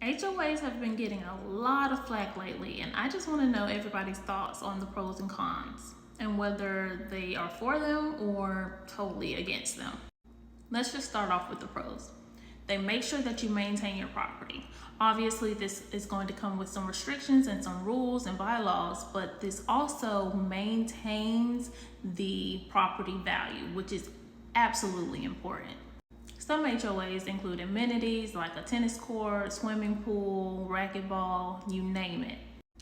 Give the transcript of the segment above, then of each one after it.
HOAs have been getting a lot of flack lately, and I just want to know everybody's thoughts on the pros and cons and whether they are for them or totally against them. Let's just start off with the pros. They make sure that you maintain your property. Obviously, this is going to come with some restrictions and some rules and bylaws, but this also maintains the property value, which is absolutely important. Some HOAs include amenities like a tennis court, swimming pool, racquetball, you name it.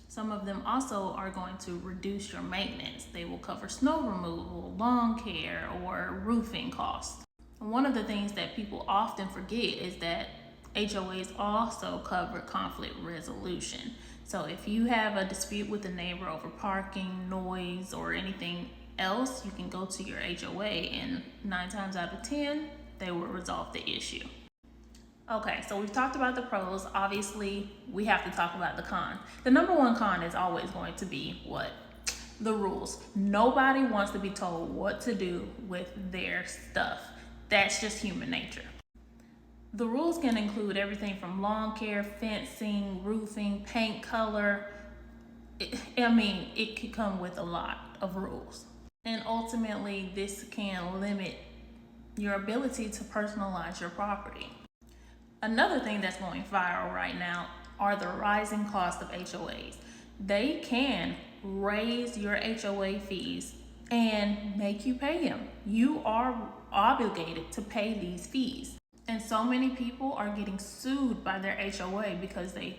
Some of them also are going to reduce your maintenance. They will cover snow removal, lawn care, or roofing costs. One of the things that people often forget is that HOAs also cover conflict resolution. So if you have a dispute with a neighbor over parking, noise, or anything else, you can go to your HOA and 9 times out of 10, they will resolve the issue. Okay, so we've talked about the pros. Obviously, we have to talk about the con. The number one con is always going to be what? The rules. Nobody wants to be told what to do with their stuff. That's just human nature. The rules can include everything from lawn care, fencing, roofing, paint color. It could come with a lot of rules. And ultimately, this can limit your ability to personalize your property. Another thing that's going viral right now are the rising cost of HOAs. They can raise your HOA fees and make you pay them. You are obligated to pay these fees. And so many people are getting sued by their HOA because they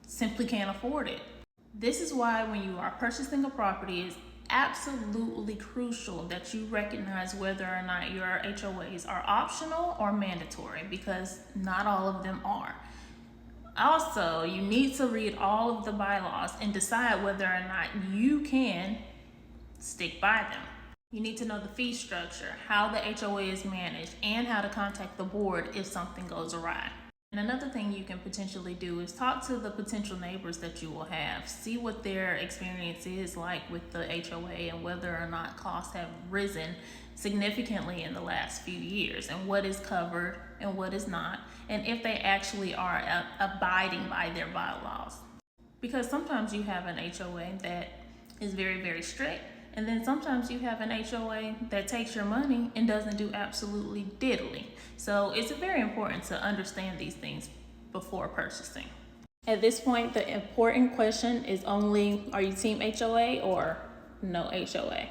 simply can't afford it. This is why when you are purchasing a property, it's absolutely crucial that you recognize whether or not your HOAs are optional or mandatory, because not all of them are. Also, you need to read all of the bylaws and decide whether or not you can stick by them. You need to know the fee structure, how the HOA is managed, and how to contact the board if something goes awry. And another thing you can potentially do is talk to the potential neighbors that you will have. See what their experience is like with the HOA and whether or not costs have risen significantly in the last few years, and what is covered and what is not, and if they actually are abiding by their bylaws. Because sometimes you have an HOA that is very, very strict, and then sometimes you have an HOA that takes your money and doesn't do absolutely diddly. So it's very important to understand these things before purchasing. At this point, the important question is only, are you team HOA or no HOA?